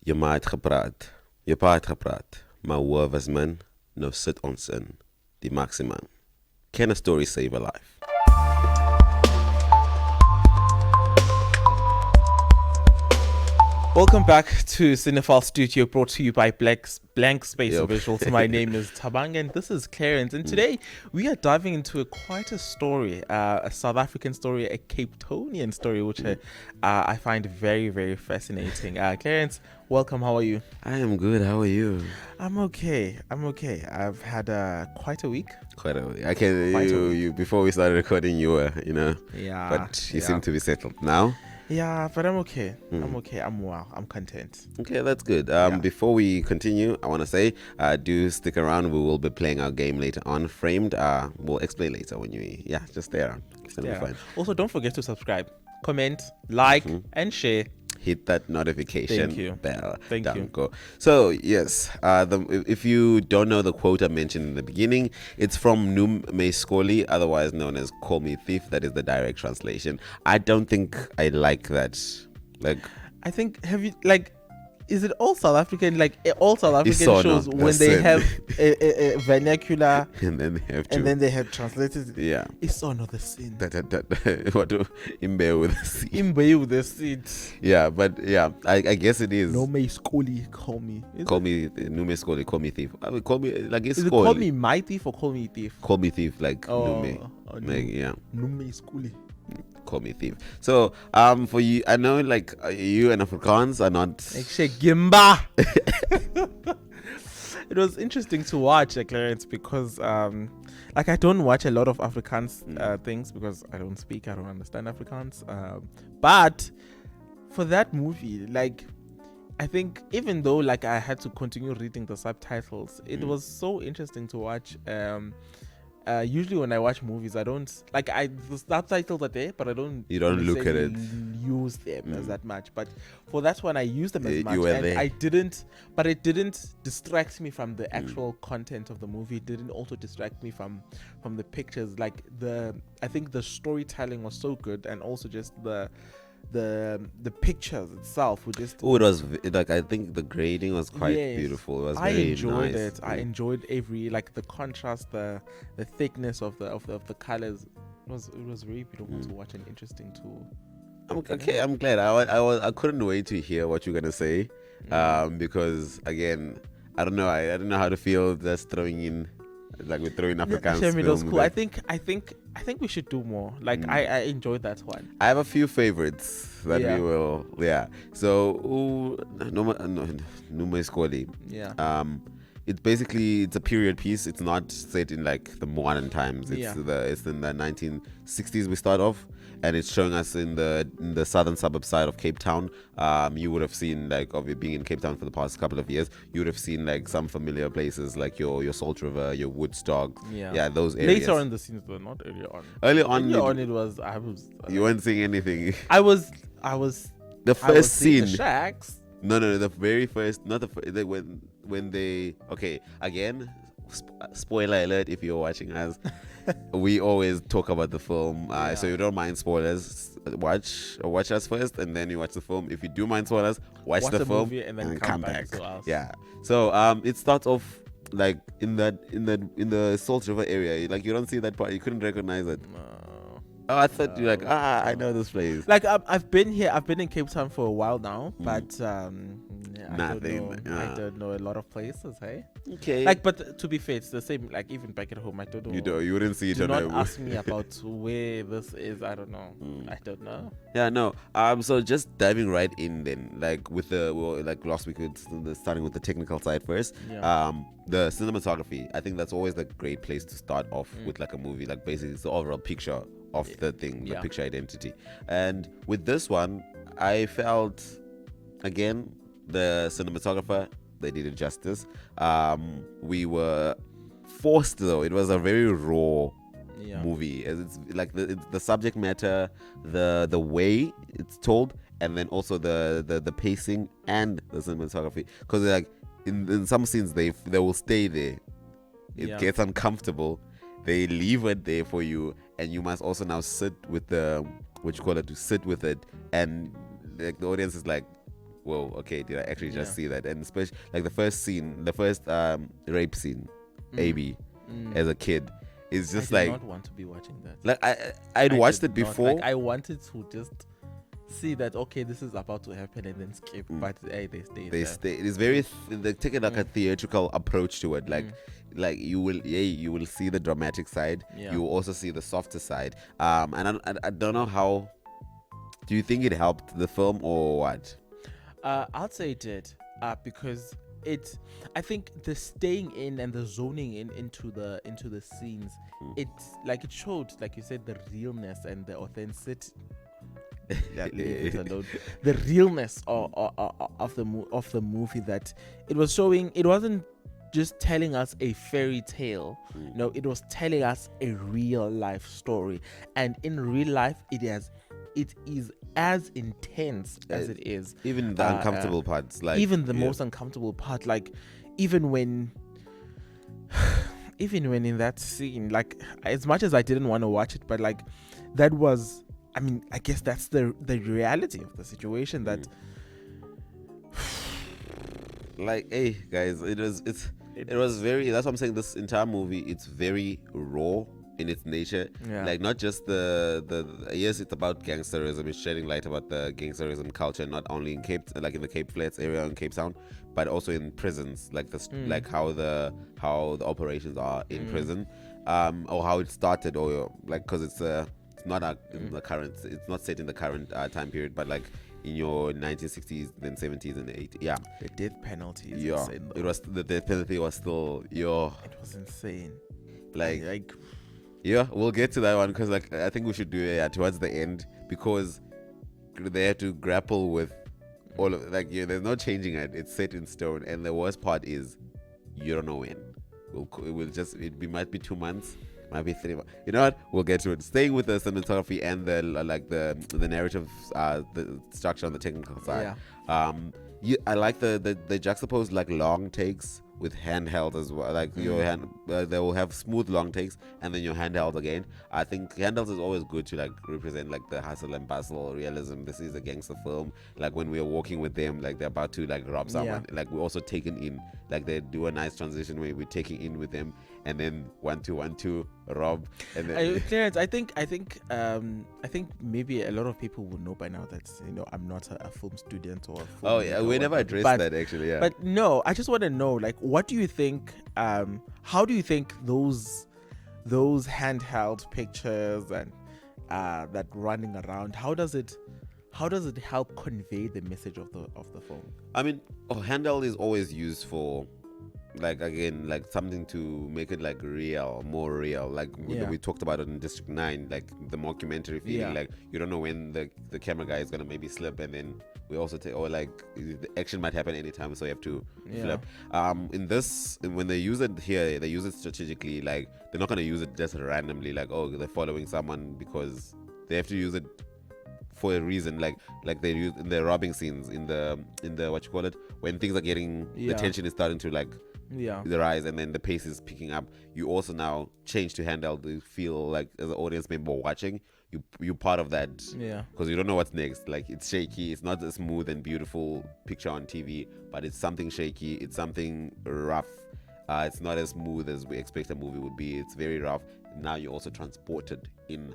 Je ma het gepraat. Je pa het gepraat. Maar hoor was man, nou sit ons in. Die maximum. Can a story save a life? Welcome back to Cinephile Studio, brought to you by Blank Space Yep. Visuals. My name is Tabang and this is Clarence. And today we are diving into quite a story, a South African story, a Cape Townian story, which I find very, very fascinating. Clarence, welcome. How are you? I am good. How are you? I'm okay. I've had quite a week. Quite a way. I can. Quite a You before we started recording, you were, Yeah. but you yeah. seem to be settled now. Yeah, but I'm okay. I'm okay. I'm well. I'm content. Okay, that's good. Yeah. Before we continue, I want to say, do stick around. We will be playing our game later on. Framed. We'll explain later when just stay around. It's gonna be fun. Also, don't forget to subscribe, comment, like, and share. Hit that notification Thank you. bell. Thank you. Go. So yes, if you don't know the quote I mentioned in the beginning, it's from Noem My Skollie, otherwise known as "Call Me Thief." That is the direct translation. I don't think I like that. I think is it all South African? Like all South African Isono, shows when that's they it. have a vernacular and then they have to. and then they have translated. Yeah. It's not the sin. What do Imbe with the C? Imbe with the seat. Yeah, but yeah, I guess it is. No may Skollie call me. Call me Noem My Skollie, call me thief. I mean, call me like it's Is it Skollie. call me my thief or call me thief? Call me thief, like Oh, Noem. no. Like, yeah. No may Skollie. Call me thief. So, for you, I know like you and Afrikaans are not. Like she Gimba. It was interesting to watch, Clarence, because I don't watch a lot of Afrikaans things because I don't speak, I don't understand Afrikaans. But for that movie, I think even though I had to continue reading the subtitles, it was so interesting to watch. Usually when I watch movies, I don't the subtitles are there, but I don't. You don't look at it. Use them as that much, but for that one, I used them as much, you were and there. But it didn't distract me from the actual content of the movie. It didn't also distract me from the pictures. I think the storytelling was so good, and also just the pictures itself were just. Oh, it was I think the grading was quite beautiful. It was I very enjoyed nice. it. I enjoyed every the contrast, the thickness of the colors. It was very beautiful to watch and interesting to. I'm glad. I couldn't wait to hear what you're gonna say, because again, I don't know. I don't know how to feel just throwing in. We're throwing Afrikaans It was film, cool. like- I think we should do more. I enjoyed that one. I have a few favorites that we will. Yeah. So, Noem My Skollie. Yeah. It's a period piece. It's not set in the modern times. It's in the 1960s. We start off, and it's showing us in the southern suburb side of Cape Town. You would have seen of it being in Cape Town for the past couple of years. You would have seen some familiar places like your Salt River, your Woodstock. Yeah, those areas. Later on in the scenes, though, not earlier on. Earlier on, it was. You weren't seeing anything. I was. The first scene. The shacks. No, the very first, not the first, when they, okay, again, spoiler alert if you're watching us, we always talk about the film, so you don't mind spoilers, watch us first, and then you watch the film. If you do mind spoilers, watch the film, movie and then come back to us. Yeah, so it starts off in the Salt River area, you don't see that part, you couldn't recognize it. Oh, I thought you're I know this place. I've been here. I've been in Cape Town for a while now, but nothing. I don't know a lot of places. Hey, okay. But to be fair, it's the same. Even back at home, I don't know. You wouldn't see it. Do not ask me about where this is. I don't know. I don't know. Yeah, no. So just diving right in then, with last week, starting with the technical side first. Yeah. The cinematography. I think that's always a great place to start off with a movie. Basically, it's the overall picture of the thing, the picture identity. And with this one, I felt, again, the cinematographer, they did it justice. We were forced, though. It was a very raw movie. It's the subject matter, the way it's told, and then also the pacing and the cinematography. Because in some scenes, they will stay there. It gets uncomfortable. They leave it there for you, and you must also now sit with to sit with it, and the audience is whoa, okay, did I actually just see that? And especially like the first rape scene, AB, as a kid, is just I like did not want to be watching that. like I'd watched it before. Like, I wanted to just see that, okay, this is about to happen, and then skip. But hey, they stay. They stay. It is very. They take it like a theatrical approach to it. Like you will see the dramatic side. Yeah. You will also see the softer side. And I don't know how. Do you think it helped the film or what? I'd say it did. Because I think the staying in and the zoning into the scenes, it showed, like you said, the realness and the authenticity. Leave it alone. The realness of the movie, that it was showing. It wasn't just telling us a fairy tale. No, it was telling us a real life story, and in real life, it is as intense as it is. Even the uncomfortable parts, like even the most uncomfortable part, like even when in that scene, like, as much as I didn't want to watch it, but like that was, I mean, I guess that's the reality of the situation. That like, hey guys, it was very, that's what I'm saying, this entire movie, it's very raw in its nature. Like, not just the yes, it's about gangsterism, it's shedding light about the gangsterism culture, not only in the Cape Flats area in Cape Town, but also in prisons, like like how the operations are in prison, or how it started, or like, because it's not in the current, it's not set in the current time period, but like in your 1960s, then 70s and 80s. Yeah, the death penalty is insane, it was, the death penalty was still it was insane. Like yeah, we'll get to that one, because like I think we should do it towards the end, because they have to grapple with all of, like, there's no changing it, it's set in stone, and the worst part is you don't know when. It might be 2 months, might be 3 months. You know what? We'll get to it. Staying with the cinematography and the narrative, the structure on the technical side. I like the juxtaposed like long takes with handheld as well. Like your hand, they will have smooth long takes, and then your handheld again. I think handhelds is always good to like represent like the hustle and bustle realism. This is a gangster film. Like when we're walking with them, like they're about to like rob someone. Like we're also taken in. Like they do a nice transition where we're taking in with them, and then 1 2 1 2 rob. And then Clarence, I think maybe a lot of people would know by now that I'm not a film student or a film we never addressed that actually. Yeah, but no, I just want to know, like, what do you think? How do you think those handheld pictures and that running around, how does it help convey the message of the film? I mean, handheld is always used for, like, again, like something to make it like more real. Like we talked about it in District 9, like the mockumentary feeling. Like you don't know when the camera guy is gonna maybe slip, and then we also take, or like the action might happen anytime, so you have to flip. In this, when they use it here, they use it strategically. Like they're not gonna use it just randomly, like, oh, they're following someone, because they have to use it for a reason. Like they use in the robbing scenes, in the what you call it, when things are getting, the tension is starting to like the rise, and then the pace is picking up. You also now change to handheld. You feel like, as an audience member watching, you're part of that, because you don't know what's next. Like it's shaky, it's not a smooth and beautiful picture on TV, but it's something shaky, it's something rough. It's not as smooth as we expect a movie would be. It's very rough. Now you're also transported in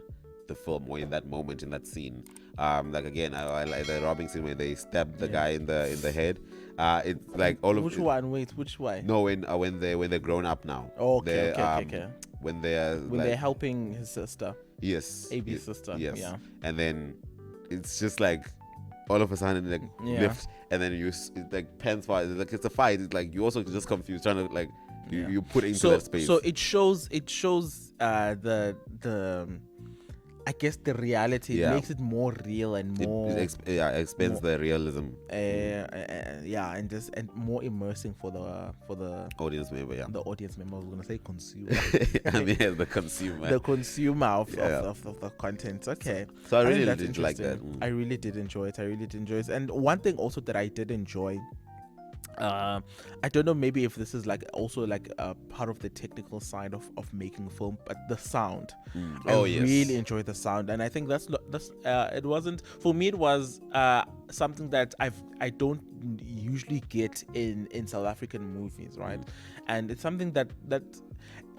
the film, or in that moment, in that scene. Like again, I like the robbing scene where they stab the guy in the head. It's like all of which one? Wait, which one? No, when they're grown up now. Okay. When they're helping his sister. Yes. AB's sister. Yes. Yeah. And then it's just like all of a sudden, like lift, and then it's like pants fire. Like it's a fight. It's like you also just confused, trying to like you put into that space. So it shows the I guess the reality. It makes it more real and more. Expands the realism. And more immersing for the audience member. Yeah, the audience member. I was gonna say consumer. I mean, the consumer. The consumer of the content. Okay. So I really did like that. I really did enjoy it. And one thing also that I did enjoy, I don't know, maybe if this is like also like a part of the technical side of making film, but the sound. I really enjoy the sound, and I think that's it wasn't for me. It was something that I don't usually get in South African movies, right? And it's something that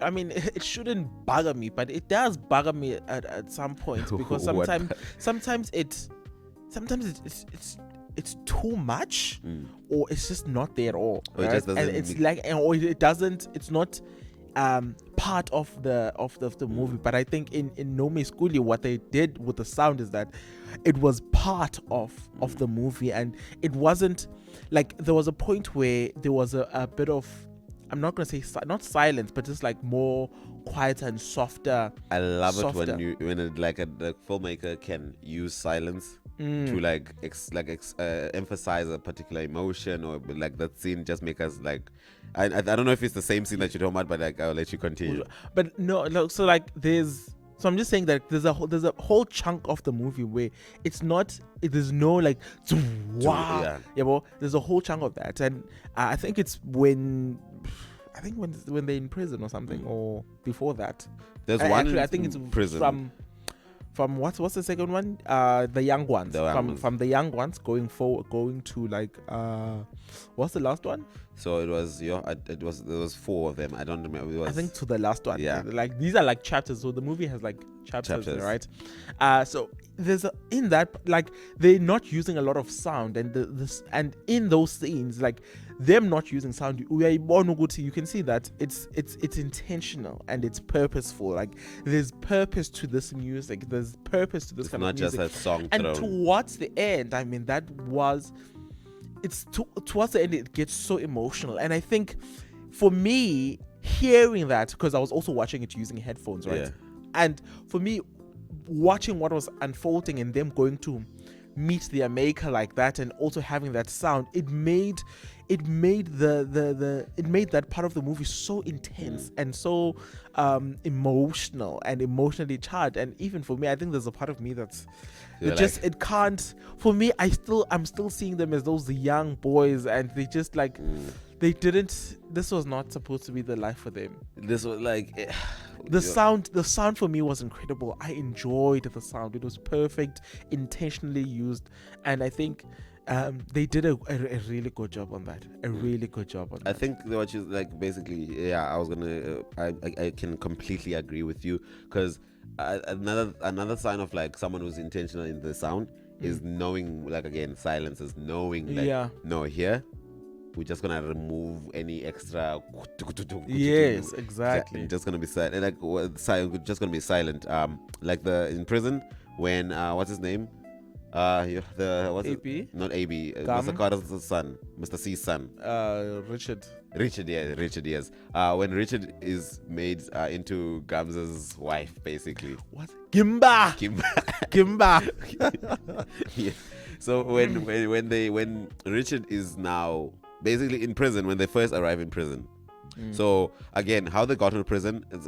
I mean, it shouldn't bugger me, but it does bugger me at some point, because sometimes it's too much, or it's just not there at all, or right? it just doesn't and it's like, or it doesn't, it's not part of the movie. But I think in Noem My Skollie, what they did with the sound is that it was part of the movie, and it wasn't like, there was a point where there was a bit of, I'm not gonna say not silence, but just like more quieter and softer. I love it when the filmmaker can use silence to emphasize a particular emotion, or like that scene just make us like. I don't know if it's the same scene that you're talking about, but like I'll let you continue. But no, so like so I'm just saying that there's a whole chunk of the movie where there's no like wow, well, there's a whole chunk of that, and I think it's when they're in prison or something, or before that. There's one. Actually, I think it's prison. From what's the second one? The young ones. From the young ones going to like what's the last one? So it was there was 4 of them. I don't remember. I think to the last one. Yeah. Like these are like chapters. So the movie has like chapters. Right? So there's in that, like, they're not using a lot of sound, and and in those scenes, like them not using sound, you can see that it's intentional and it's purposeful. Like there's purpose to this music. There's purpose to this kind of music. It's not just a song. And towards the end, I mean, towards the end, it gets so emotional. And I think for me, hearing that, because I was also watching it using headphones, right? Yeah. And for me, watching what was unfolding and them going to meet their maker like that, and also having that sound, it made that part of the movie so intense and so emotional and emotionally charged. And even for me, I think there's a part of me that's it can't. For me, I'm still seeing them as those young boys, and they just like they didn't. This was not supposed to be the life for them. This was like the sound for me was incredible. I enjoyed the sound. It was perfect, intentionally used, and I think they did a really good job on that. I think what you like, basically, yeah, I was gonna I can completely agree with you, because another sign of like someone who's intentional in the sound is knowing, like, again, silence is knowing, like, no, here we're just gonna remove any extra. Yes, exactly. Just gonna be silent. Like just gonna be silent. Like in prison when what's his name? AB? Not AB. Mr. Carter's son, Mr. C's son. Richard. Richard, yes. When Richard is made into Gamza's wife, basically. What? Gimba. Yeah. So when Richard is now basically in prison, when they first arrive in prison. So again, how they got into prison is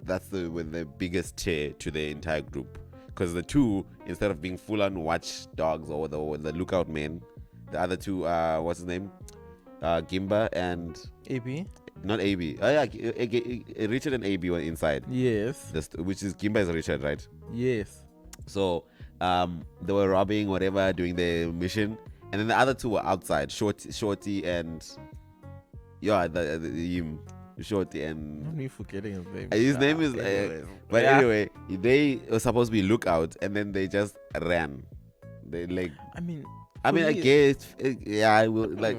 that's when the biggest tear to the entire group. Because the two, instead of being full-on watchdogs or the lookout men, the other two, what's his name? Gimba and AB. Not AB. Oh yeah, Richard and AB were inside. Yes. Which is Gimba is Richard, right? Yes. So they were robbing whatever, doing their mission, and then the other two were outside. Shorty and Shorty and I'm not forgetting his name. His name is anyway, they were supposed to be lookout, and then they just ran. They like. I guess I will like.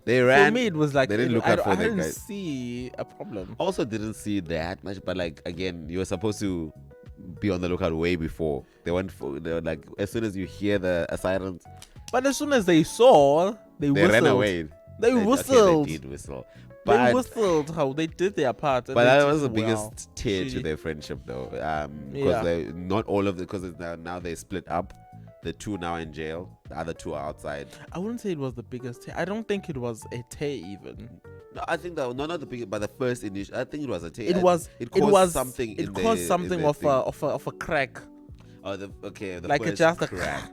They ran. For me, it was like they didn't look out for that guy. I didn't see a problem. Also, didn't see that much, but like again, you were supposed to be on the lookout way before. They were like, as soon as you hear the sirens. But as soon as they saw, they whistled. Ran away. They whistled. Okay, they did whistle. They whistled how they did their part. But that was the biggest tear to their friendship, though. Because not all of because now they split up. The two now in jail. The other two are outside. I wouldn't say it was the biggest tear. I don't think it was a tear even. No, I think that not the biggest, but the first initial. I think it was a tear. It caused something. It caused something of a crack. Oh, the like first just crack.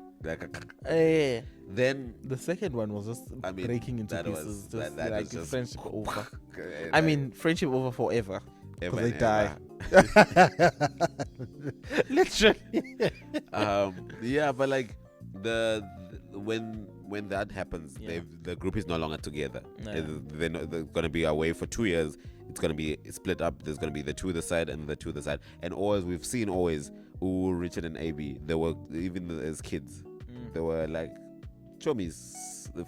yeah. Then The second one was just breaking into pieces. That was just friendship over. I mean, friendship over forever. Because they die. Literally. Yeah, but like when that happens, the group is no longer together. They're going to be away for 2 years. It's going to be split up. There's going to be the two this side and the two this side. And always we've seen Richard and AB. They were even as kids. They were like chummies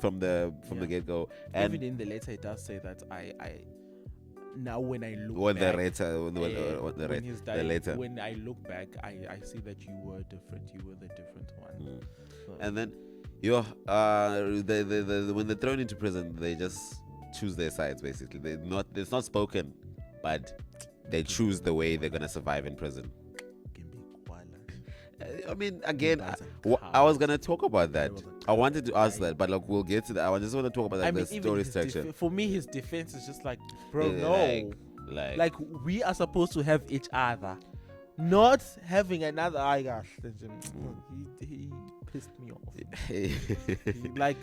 from the get go. And even in the letter, it does say that I now when I look when back, when I look back, I see that you were different. You were the different one. So. And then when they're thrown into prison, they just choose their sides. Basically, it's not spoken, but they choose the way they're gonna survive in prison. I mean, again, I was gonna talk about that. I wanted to ask that, but like we'll get to that. I just want to talk about the story structure. For me, his defense is just like, bro, no, like we are supposed to have each other, not having another. I gosh, he pissed me off. Like,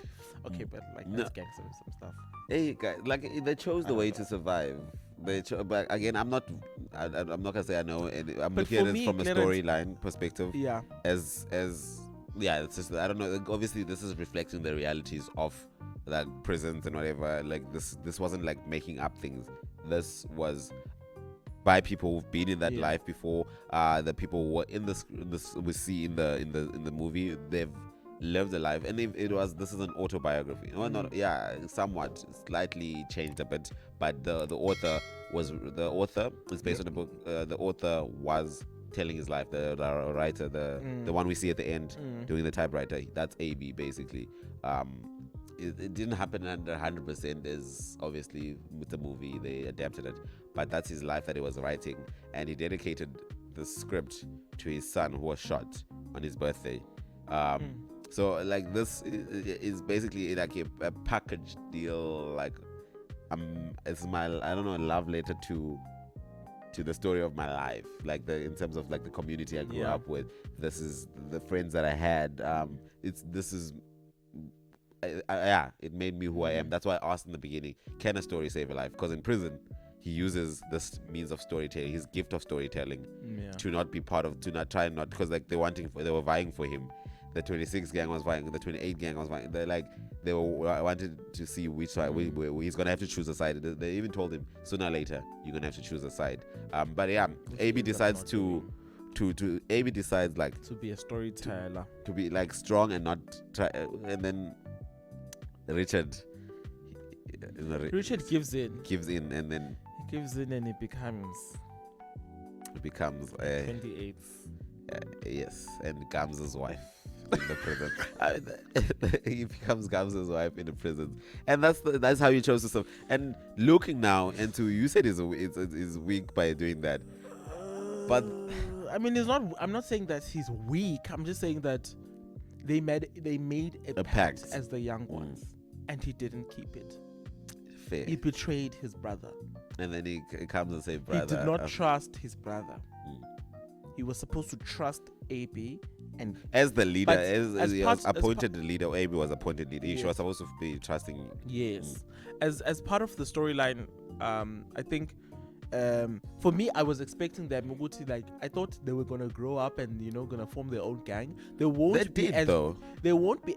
okay, but like let's get some stuff. Hey guys, like they chose the way to survive. But again, I'm not gonna say I know. I'm looking at it from a storyline perspective. Yeah. It's just I don't know. Obviously, this is reflecting the realities of like prisons and whatever. Like this wasn't like making up things. This was by people who've been in that life before. The people who were in this we see in the movie. They've lived a life, and this is an autobiography. Well, not somewhat slightly changed a bit, but the author is based on a book. The author was telling his life. The writer, the one we see at the end doing the typewriter, that's AB basically. It didn't happen under 100%. Is obviously with the movie they adapted it, but that's his life that he was writing, and he dedicated the script to his son who was shot on his birthday. So like this is basically like a package deal. Like it's my a love letter to the story of my life. Like in terms of like the community I grew up with. This is the friends that I had. It made me who I am. That's why I asked in the beginning, can a story save a life? Because in prison, he uses this means of storytelling, his gift of storytelling, to not be part of, because like they were vying for him. The 26 gang was vying, the 28 gang was vying. They wanted to see which side he's gonna have to choose a side. They even told him sooner or later you're gonna have to choose a side. But yeah, AB decides AB decides like to be a storyteller, to be like strong and not try. And then Richard gives in, and then he gives in, and he becomes 28th. Yes, and Gamza's wife in the prison. He becomes Gamza's wife in the prison, and that's how he chose to serve. And looking now into, you said is weak by doing that, but I mean, it's not. I'm not saying that he's weak. I'm just saying that they made a pact as the young ones, and he didn't keep it. Fair. He betrayed his brother, and then he comes and says, "Brother." He did not trust his brother. He was supposed to trust AB, and as the leader, as he was appointed the leader, AB was appointed leader. He was supposed to be trusting you. Yes, as part of the storyline, I think. For me, I was expecting them like I thought they were gonna grow up and gonna form their own gang. They won't be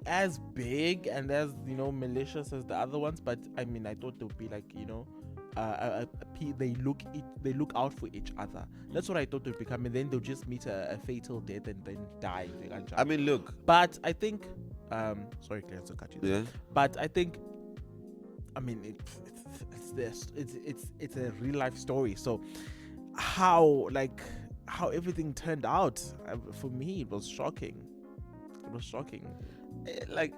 as big and as malicious as the other ones, but I mean I thought they would be like they look out for each other. That's what I thought they'd become, and then they'll just meet a fatal death and then die. I mean, look, but I think sorry Claire, to cut you there. But I think it's a real life story. So how everything turned out, for me it was shocking. Like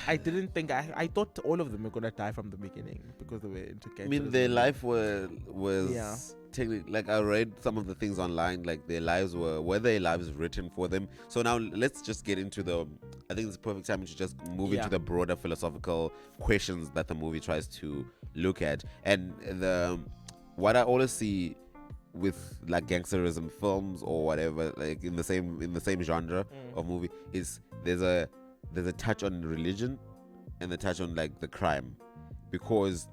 I didn't think I thought all of them were gonna die from the beginning because they were into gangsters. I mean, their life was technically, like I read some of the things online, like their lives were written for them. So now let's just get into I think it's a perfect time to just move into the broader philosophical questions that the movie tries to look at. And what I always see with like gangsterism films or whatever, like in the same genre of movie, is there's a there's a touch on religion and the touch on like the crime, because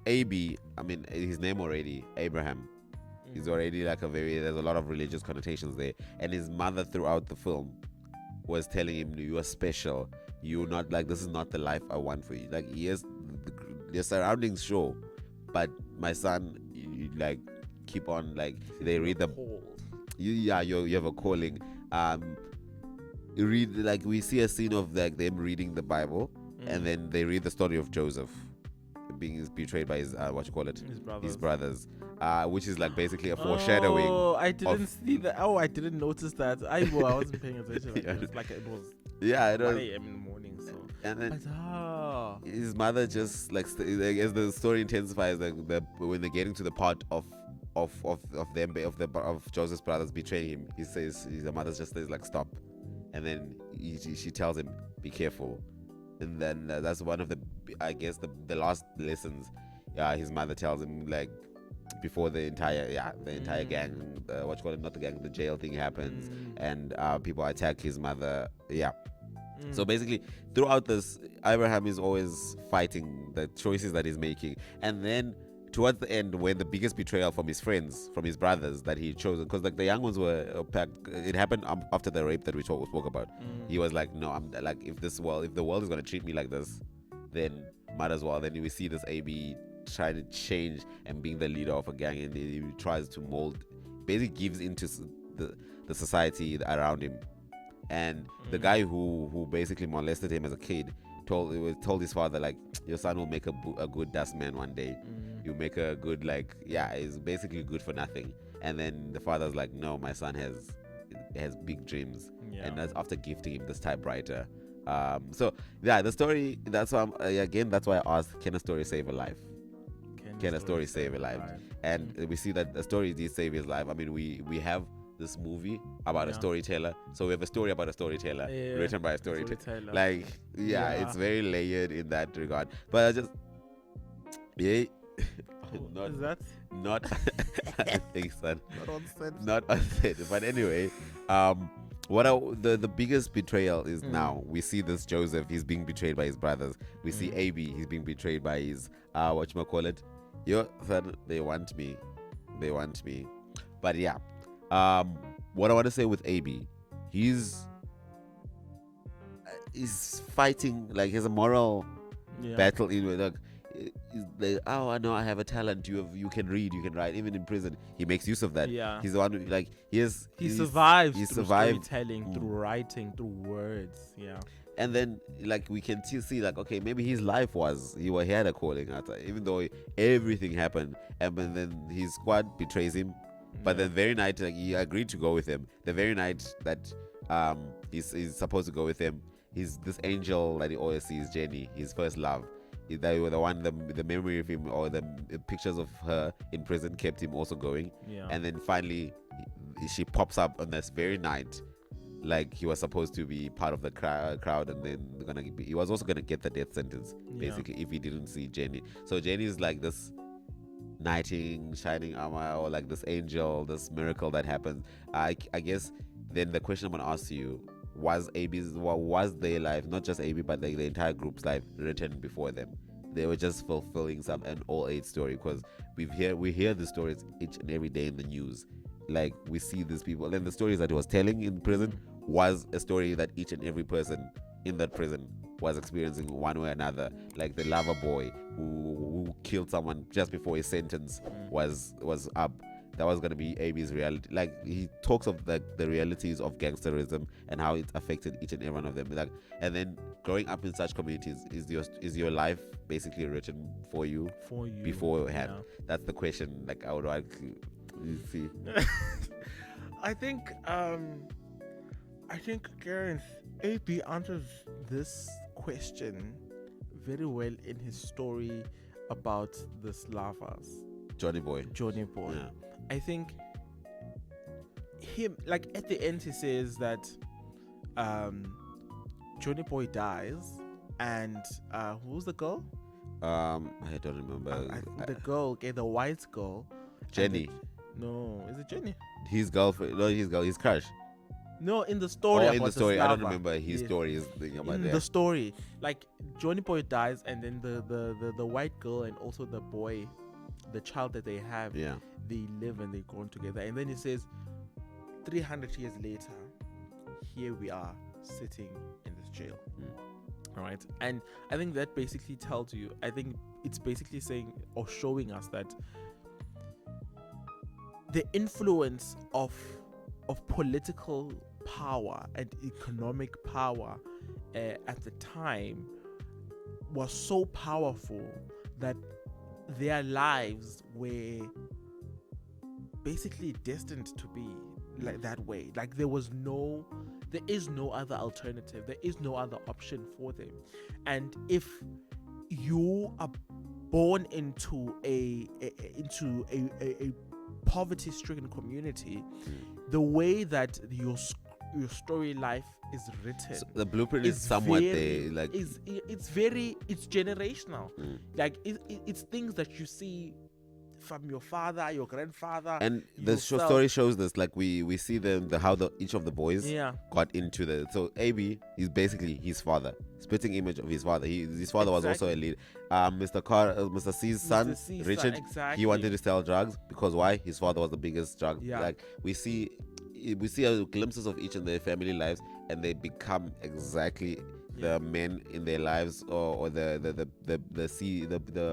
AB, I mean his name already, Abraham, is already like there's a lot of religious connotations there, and his mother throughout the film was telling him, you are special, you're not like, this is not the life I want for you. Like, yes, your surroundings show, but my son, you like keep on, like they read the you have a calling. You read, like we see a scene of like them reading the Bible, and then they read the story of Joseph being betrayed by his his brothers, which is like basically a foreshadowing. Oh, I didn't see that. Oh, I didn't notice that. I wasn't paying attention. Like, it was it was 1 a.m. in the morning. So and then his mother just like as the story intensifies, like when they're getting to the part of Joseph's brothers betraying him, he says, his mother just says like, stop, and then she tells him, be careful. And then that's one of the, I guess, the last lessons his mother tells him, like before the entire gang, not the gang, the jail thing happens, and people attack his mother. So basically throughout this, Abraham is always fighting the choices that he's making, and then towards the end, when the biggest betrayal from his friends, from his brothers that he chose, because like the young ones were packed. It happened after the rape that we spoke about. He was like, no, I'm like, if the world is going to treat me like this, then might as well. Then we see this AB trying to change and being the leader of a gang, and he tries to mold, basically gives into the society around him. And the guy who basically molested him as a kid told his father, like, your son will make a good dustman one day. You make a good, like, he's basically good for nothing. And then the father's like, no, my son has big dreams. And that's after gifting him this typewriter. The story, that's why that's why I asked, can a story save a life? Can a story save a life? And we see that the story did save his life. I mean, we have this movie about a storyteller, so we have a story about a storyteller written by a storyteller. Like, it's very layered in that regard. But I just not I think so. Not on set. But anyway, the biggest betrayal is now we see this Joseph, he's being betrayed by his brothers. We see AB, he's being betrayed by his your son, they want me. But what I want to say with AB, he's fighting, like, he has a moral battle in with, like, oh, I know I have a talent. You can read, you can write. Even in prison, he makes use of that. He's the one who, like, he survived through storytelling, through writing, through words. And then, like, we can see, like, okay, maybe his life he had a calling after, even though everything happened, and then his squad betrays him. But the very night, like, he agreed to go with him. The very night that he's supposed to go with him, this angel that he always sees, Jenny, his first love. They were the one, the memory of him, or the pictures of her in prison kept him also going. And then finally, she pops up on this very night, like he was supposed to be part of the crowd, and then he was also gonna get the death sentence, basically, if he didn't see Jenny. So Jenny is like this knighting, shining armor, or like this angel, this miracle that happens. I guess then the question I'm gonna ask you, was their life, not just AB, but the entire group's life, written before them? They were just fulfilling an all age story, because we hear the stories each and every day in the news. Like, we see these people, and the stories that he was telling in prison was a story that each and every person in that prison was experiencing one way or another. Like the lover boy who killed someone just before his sentence was up. That was going to be AB's reality. Like, he talks of the realities of gangsterism and how it affected each and every one of them. Like, and then growing up in such communities, is your life basically written for you beforehand? That's the question. Like, I would like to see. I think Gareth, AB answers this question very well in his story about the Slavas. Johnny Boy. Yeah. I think him, like, at the end he says that Johnny Boy dies, and who's the girl? I don't remember. The girl, okay, the white girl. Jenny. No, is it Jenny? His girlfriend. No, his girl. His crush. No, in the story. Oh, about in the story. I don't Slava. remember his Yeah. story. Is the thing about In that. the story, like Johnny Boy dies, and then the white girl and also the boy, the child that they have, Yeah. they live and they go on together. And then it says, 300 years later, here we are sitting in this jail. All right, and I think that basically tells you. I think it's basically saying or showing us that the influence of political power and economic power at the time was so powerful that their lives were basically destined to be like that way. Like there is no other alternative. There is no other option for them. And if you are born into a poverty-stricken community, the way that your story life is written, So the blueprint is somewhat there. Like it's generational. Like it's things that you see from your father, your grandfather, and the yourself. story shows this. Like we see how each of the boys got into the. So AB is basically his father, spitting image of his father. His father was also a lead. Mr. C's son, Richard, he wanted to sell drugs because why? His father was the biggest drug. Yeah. Like we see glimpses of each in their family lives, and they become exactly the men in their lives, or the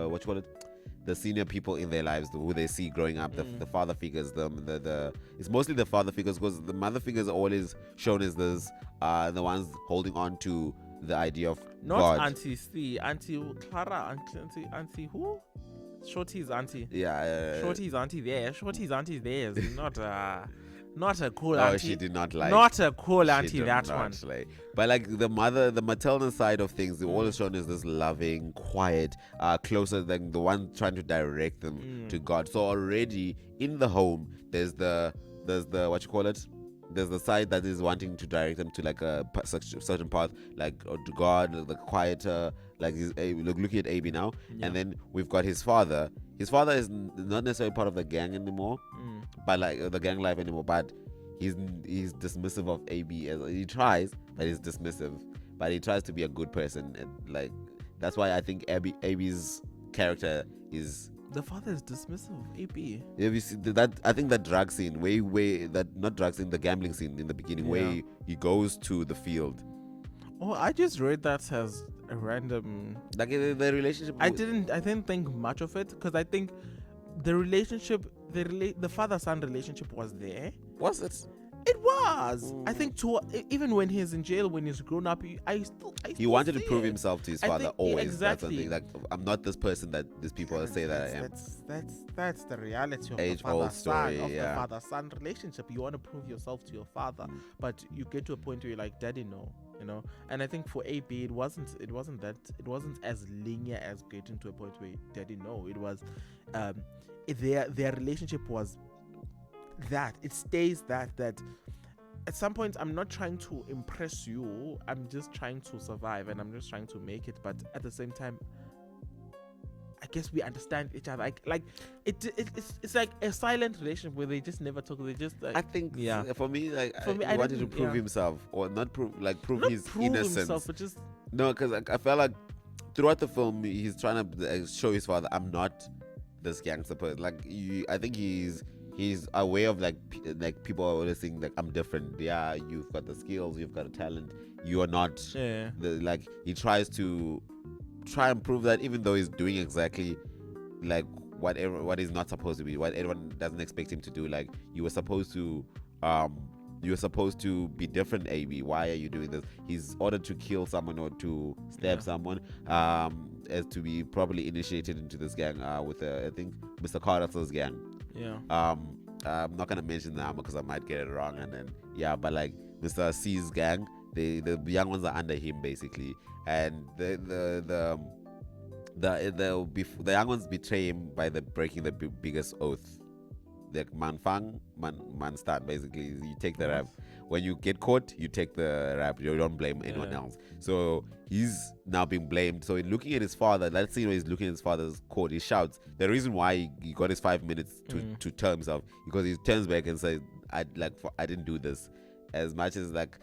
what you call it, the senior people in their lives who they see growing up, the father figures, it's mostly the father figures, because the mother figures are always shown as this the ones holding on to the idea of not God. Auntie C, Auntie Clara, Auntie who? Shorty's auntie. Shorty's auntie there. Shorty's auntie there is not a cool auntie. She did not like. Not a cool auntie, She did that not one. like. But like the maternal side of things, they're always shown as this loving, quiet, closer than the one trying to direct them to God. So already in the home, there's the what you call it? There's the side that is wanting to direct them to like a certain path, like to God, the quieter, like looking at AB now. And then we've got his father. His father is not necessarily part of the gang anymore, but like the gang life anymore. But he's dismissive of AB. He tries, but he's dismissive. But he tries to be a good person, and like that's why I think AB's character is. The father is dismissive of AB. Yeah, we see that. I think that drug scene, the gambling scene in the beginning, where he goes to the field. Oh, I just read that as a random. Like the relationship. I didn't think much of it, because I think the relationship, the father-son relationship was there. Was it? It was. I think even when he's in jail, when he's grown up, he wanted to prove himself to his father always. Exactly. That's something. Like, I'm not this person that these people say that I am. That's the reality of Age the father-son, story, the father-son relationship. You want to prove yourself to your father, but you get to a point where you're like, Daddy, no, you know. And I think for AB, it wasn't as linear as getting to a point where Daddy, no. It was, their relationship was that it stays that at some point I'm not trying to impress you, I'm just trying to survive, and I'm just trying to make it, but at the same time I guess we understand each other. Like it's like a silent relationship where they just never talk. They just I think for me, he wanted to prove himself, or not prove his innocence himself, but just no, because I felt like throughout the film he's trying to show his father, I'm not this gangster person. Like I think he's aware of like people are always saying like, I'm different. Yeah, you've got the skills, you've got a talent. You are not. Yeah. Like he tries and prove that, even though he's doing exactly like what he's not supposed to be, what everyone doesn't expect him to do. Like you were supposed to be different, AB. Why are you doing this? He's ordered to kill someone or to stab someone, as to be properly initiated into this gang with I think Mr. Carter's gang. Yeah. I'm not gonna mention them because I might get it wrong, and then but like Mr. C's gang, the young ones are under him basically, and the young ones betray him by breaking the biggest oath. Like man stand, basically you take the rap. When you get caught, you take the rap. You don't blame anyone else. So he's now being blamed. So in looking at his father, that scene where he's looking at his father's court, he shouts. The reason why he got his 5 minutes to tell himself, because he turns back and says, I didn't do this. as much as like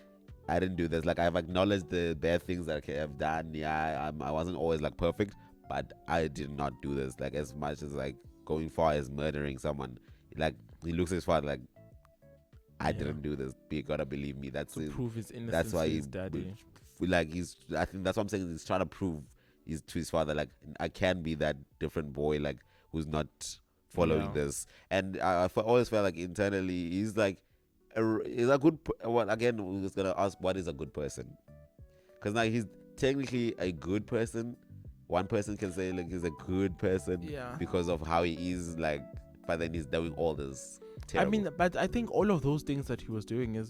I didn't do this, like I've acknowledged the bad things that I've done. Yeah, I wasn't always like perfect, but I did not do this. Like as much as like going far as murdering someone, like he looks at his father like, I didn't do this. You gotta believe me. That's to prove his innocence. That's why his daddy. Like I think that's what I'm saying. He's trying to prove to his father, like I can be that different boy, like who's not following this. And I always felt like internally he's like, he's a good. Well, again, we're just gonna ask what is a good person, because now he's technically a good person. One person can say like he's a good person because of how he is, like, but then he's doing all this. Terrible. I mean, but I think all of those things that he was doing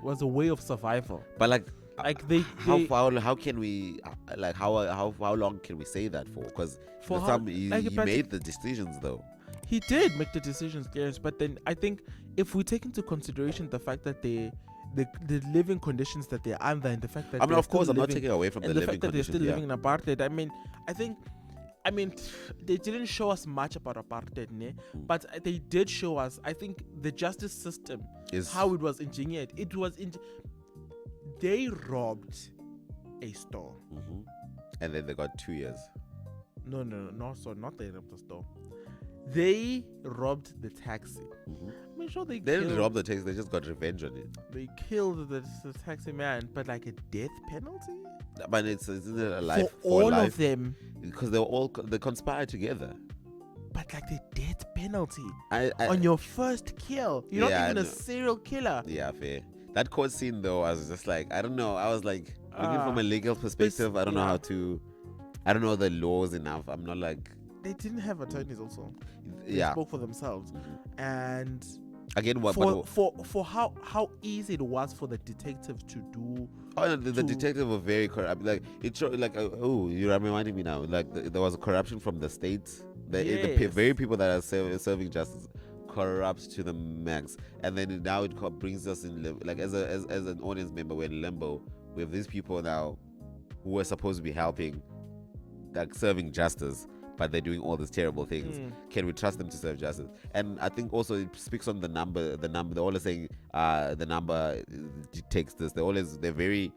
was a way of survival. But like how can we like how long can we say that for? Because for he made the decisions though. He did make the decisions, yes. But then I think if we take into consideration the fact that the living conditions that they're under, and the fact that of course I'm not taking away from the living fact that conditions, they're still living in apartheid. I mean, they didn't show us much about apartheid, but they did show us, I think, the justice system, how it was engineered. They robbed a store. And then they got 2 years. No, so not they robbed the store. They robbed the taxi. I'm sure they didn't rob the taxi, they just got revenge on it. They killed the taxi man, but like a death penalty? But isn't it a life for all of them? Because they conspired together. But like the death penalty on your first kill. You're not even a serial killer. Yeah, fair. That court scene though, I was just like, I don't know. I was like, looking from a legal perspective, I don't know how to. I don't know the laws enough. I'm not like. They didn't have attorneys also. They spoke for themselves, and again, for how easy it was for the detective to do. Oh, the detective was very corrupt. Like it showed, like you're reminding me now. Like there was a corruption from the state. The very people that are serving justice, corrupt to the max. And then now it brings us in like as an audience member, we're in limbo. We have these people now who are supposed to be helping, like serving justice, but they're doing all these terrible things. Can we trust them to serve justice? And I think also it speaks on the number. They're always saying the number takes this. They're very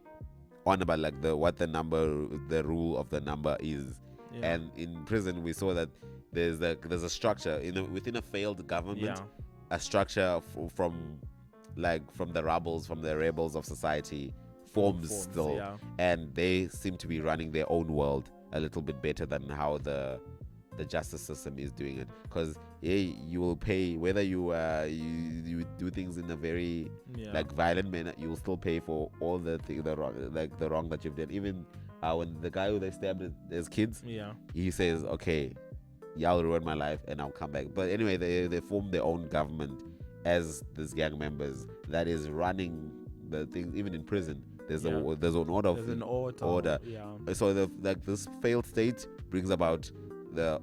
on about like the rule of the number is. And in prison we saw that there's a structure within a failed government, a structure from the rebels of society forms still, and they seem to be running their own world a little bit better than how the justice system is doing it. Because you will pay whether you do things in a very like violent manner, you will still pay for all the wrong that you've done. Even when the guy who they stabbed as kids, he says, okay, y'all ruin my life and I'll come back. But anyway, they form their own government as these gang members that is running the things. Even in prison, there's an order. There's an order. So this failed state brings about the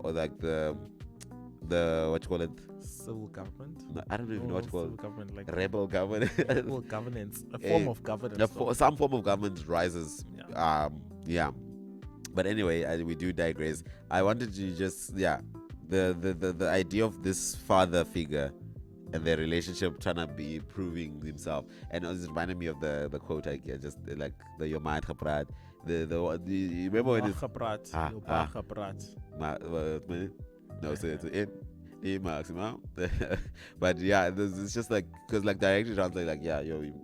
what you call it? Civil government. No, I don't even know what you call it. Government, like rebel government. Rebel governance. A form of governance. Some form of government rises. But anyway, we do digress. I wanted to just the idea of this father figure and their relationship trying to be proving himself, and it was reminded me of the quote I just like the Yomai Khaprat. You remember when it's no, so it's in maximum. But yeah, it's just like because like directly translate like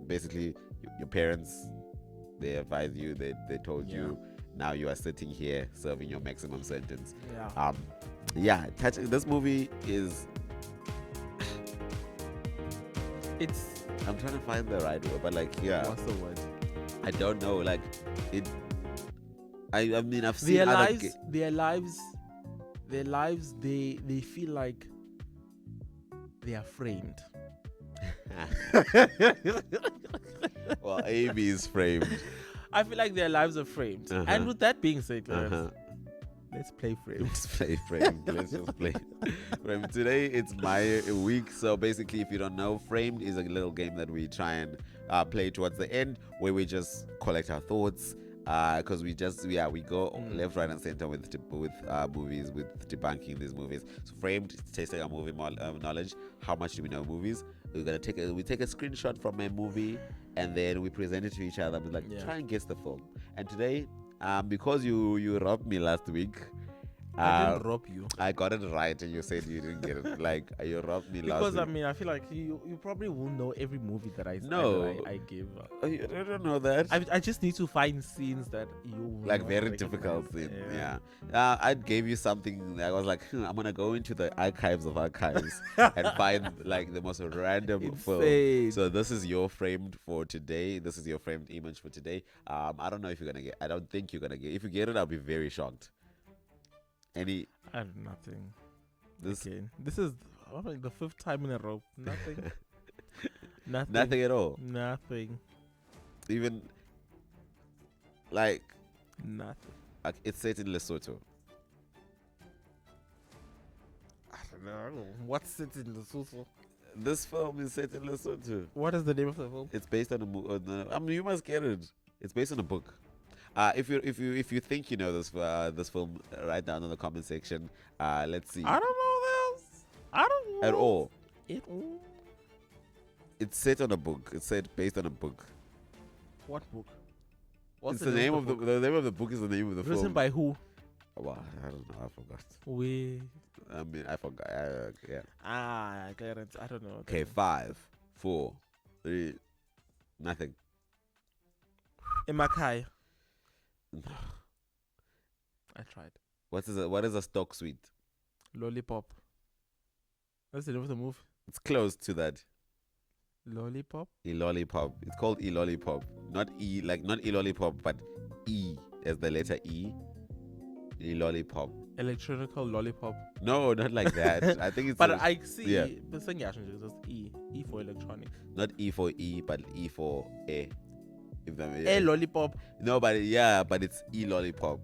basically your parents, they advised you, they told you. Now you are sitting here serving your maximum sentence. This movie is. I'm trying to find the right word, but like what's the word? I don't know. Like it. I mean, I've seen their lives. They feel like they are framed. Well, Amy is framed. I feel like their lives are framed. And with that being said, let's play framed. Let's play framed. Let's just play framed. Today it's my week. So basically, if you don't know, framed is a little game that we try and play towards the end, where we just collect our thoughts. Because we go left, right, and center with movies, with debunking these movies. So framed, testing our movie knowledge. How much do we know movies? we take a screenshot from a movie, and then we present it to each other. We're like, try and guess the film. And today, because you robbed me last week. I didn't rob you. I got it right, and you said you didn't get it. Like, you robbed me last week. Because I mean, I feel like you probably won't know every movie that I give. I don't know that. I just need to find scenes that you like very difficult scenes. Yeah. I gave you something. I was like, I'm gonna go into the archives of archives and find like the most random film. So this is your framed for today. This is your framed image for today. I don't know if you're gonna get. I don't think you're gonna get. If you get it, I'll be very shocked. I have nothing. This is the 5th time in a row. Nothing. Nothing at all. Nothing. Even like nothing. Like it's set in Lesotho. I don't know. What's set in Lesotho? This film is set in Lesotho. What is the name of the film? It's based on a movie. I mean, you must get it. It's based on a book. If you think you know this film, write down in the comment section. Let's see. I don't know this. I don't know at all. It's set on a book. It's set based on a book. What book? What's the name of the name of the book? Is the name of the film? Written by who? Well, I don't know. I forgot. I mean, I forgot. Yeah. I don't know. Okay, 5, 4, 3, nothing. Emakai. I tried. What is a stock sweet? Lollipop. That's the name of the movie. It's close to that. Lollipop? E-lollipop. It's called E-lollipop. Not E-lollipop, but E as the letter E. E-lollipop. Electronical lollipop. No, not like that. I think it's. But I see. Yeah. The thing is just E. E for electronic. Not E for E, but E for A. If that makes lollipop. No, but it's E-lollipop.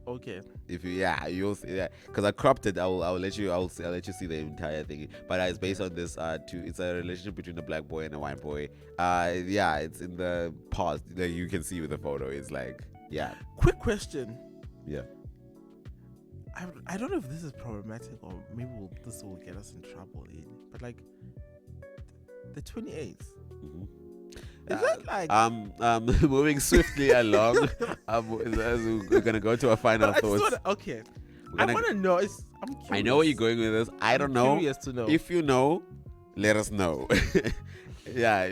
Okay. If you'll see that because I cropped it. I'll let you see the entire thing. But it's based on this. It's a relationship between a black boy and a white boy. It's in the past. You can see with the photo. It's like Quick question. Yeah. I don't know if this is problematic or maybe this will get us in trouble. But like the 28th. Mm-hmm. Is that like moving swiftly along? We're gonna go to our final thoughts. I want to know. I'm curious. I know where you're going with this. I don't know. Curious to know. If you know, let us know.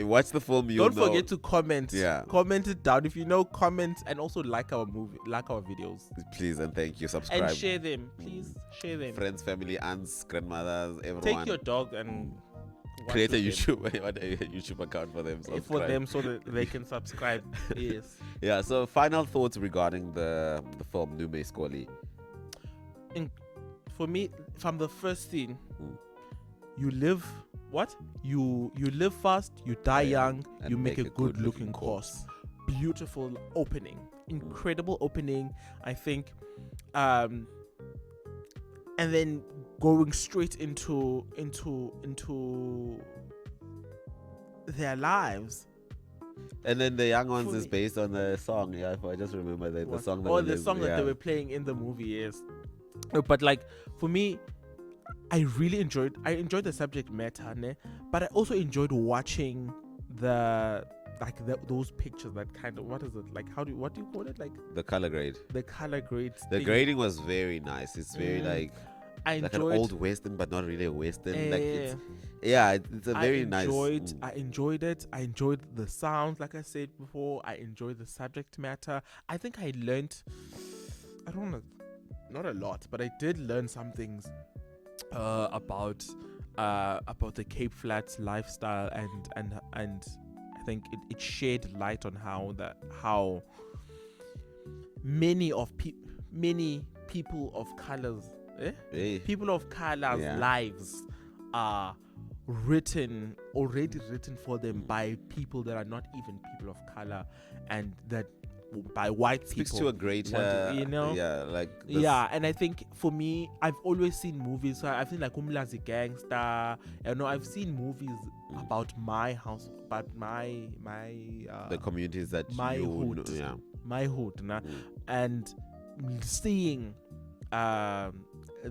Watch the film. Don't forget to comment. Yeah, comment it down if you know. Comment and also like our movie, like our videos. Please and thank you. Subscribe and share them. Please share them. Friends, family, aunts, grandmothers, everyone. Take your dog and create a YouTube account for them. So that they can subscribe. Yes. Yeah. So final thoughts regarding the film Noem My Skollie. For me, from the first scene, you live fast, you die young, and you make a good looking corpse. Beautiful opening, incredible opening. I think, and then going straight into their lives. And then the young ones is based on the song. Yeah, I just remember the song. That they were playing in the movie. Yes, but like for me, I enjoyed the subject matter, but I also enjoyed watching those pictures. That kind of, what is it like? What do you call it? Like the color grade. The color grade. The grading was very nice. It's very like an old western, but not really a western. It's a very nice. I enjoyed it. I enjoyed the sounds. Like I said before, I enjoyed the subject matter. I think I learned. I don't know, not a lot, but I did learn some things about the Cape Flats lifestyle, and I think it shed light on how many people of colors lives are already written for them by people that are not even people of color, and that by white speaks people to a greater and I think for me, I've always seen movies. So I've seen like Umlazi Gangster, I've seen movies about my house, about my the communities that my hood, my hood, and seeing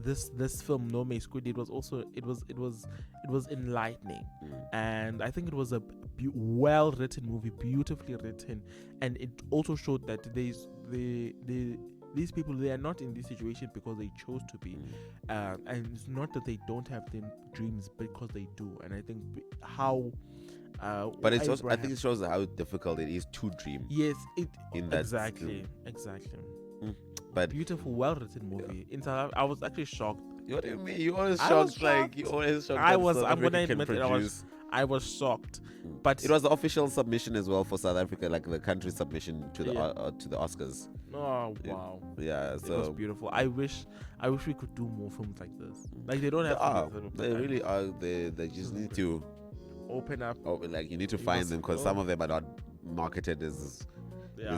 this film Noem My Skollie, it was enlightening, and I think it was a well written movie, beautifully written, and it also showed that these people, they are not in this situation because they chose to be, and it's not that they don't have them dreams, because they do. And I think how but it's also, I think it shows how difficult it is to dream. Yes, in that exactly. But beautiful, well written movie. In South Africa, I was actually shocked. What do you mean? You always shocked, like you always shocked. I'm gonna admit it. I was shocked, but it was the official submission as well for South Africa, like the country submission to the Oscars. Oh wow! Yeah, so it was beautiful. I wish we could do more films like this. Like they don't have. They really are. They just need to open up. Like you need to find them, because some of them are not marketed as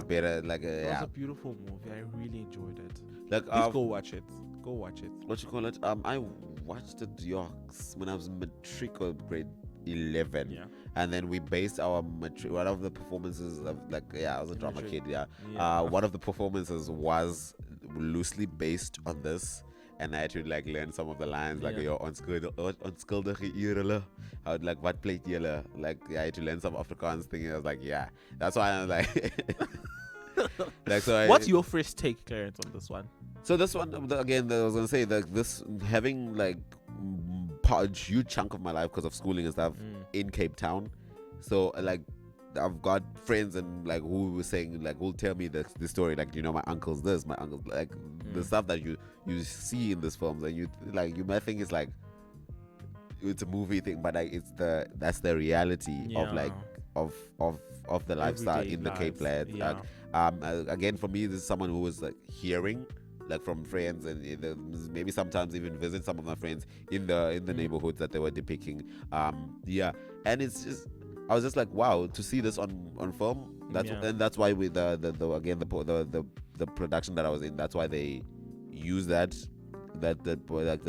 better. Like it was a beautiful movie. I really enjoyed it. Like please go watch it. Go watch it. What you call it? I watched it when I was in matric or grade 11. Yeah. And then we based our one of the performances of I was a drama kid. One of the performances was loosely based on this. And I had to learn some of the lines your onskuldige eerele. I would what plate yellow. I had to learn some Afrikaans thing. I was that's why I'm so what's your first take, Clarence, on this one? So this one again, I was gonna say that this having a huge chunk of my life because of schooling and stuff in Cape Town. So I've got friends and who were saying who'll tell me the story, my uncle's this, my uncle's the stuff that you see in these films, and you might think it's it's a movie thing, but that's the reality of the lifestyle in the Cape Land. Again, for me, this is someone who was hearing from friends, and maybe sometimes even visit some of my friends in the neighborhoods that they were depicting. And it's just, I was just wow, to see this on film. And that's why with the production that I was in, that's why they use the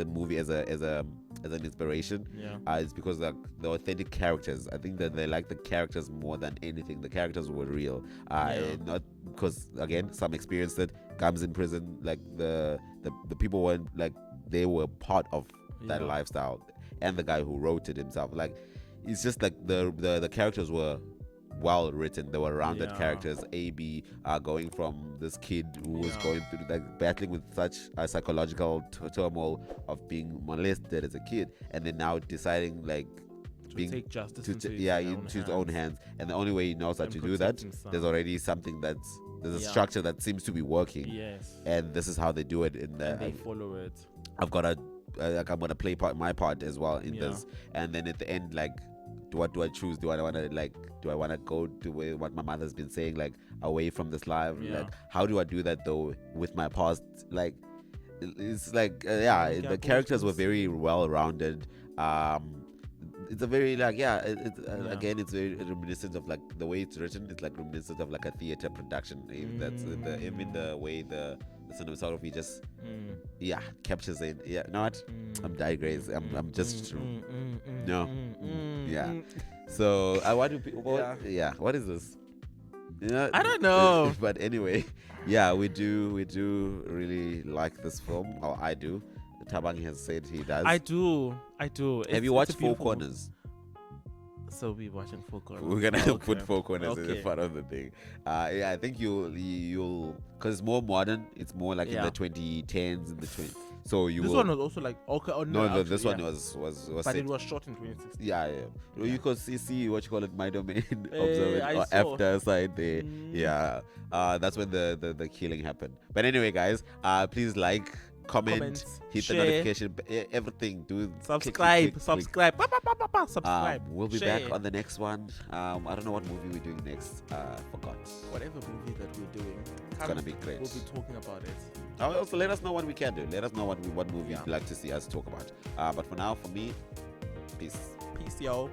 movie as an inspiration. It's because the authentic characters, I think that they like the characters more than anything. The characters were real, not because again some experienced it, comes in prison, the people weren't they were part of that lifestyle, and the guy who wrote it himself, it's just the characters were well written. They were rounded characters. AB going from this kid who was going through battling with such a psychological turmoil of being molested as a kid, and then now deciding to take justice into his own hands. And the only way he knows how to do that, there's already something there's a structure that seems to be working. Yes. And this is how they do it and they follow it. I've got I'm gonna play my part as well in this, and then at the end what do I choose? Do I want to go to what my mother's been saying, away from this life? How do I do that though with my past? It's the characters were very well rounded. It's a very again, it's very reminiscent of the way it's written. It's reminiscent of a theater production. That's even the way the cinematography just captures it. I'm digressing. I'm just So what do people? What is this? I don't know. But anyway, we do really like this film, or I do. Tabangi has said he does. I do. Have you watched Four Corners? So we're watching Four Corners. We're gonna put Four Corners in the front of the thing. I think you'll because it's more modern. It's more in the 2010s and the 20s. So this one was also this one was but set. It was shot in 2016. You could see what you call it, My Domain, observe it, or after side there. That's when the killing happened. But anyway, guys, please comment, hit share, the notification, everything. Do subscribe. Subscribe. We'll be share. back on the next one. I don't know what movie we're doing next. Forgot. Whatever movie that we're doing, it's gonna be great. We'll be talking about it. Also, let us know what we can do. Let us know what movie you'd like to see us talk about. But for now, for me, peace. Peace, y'all.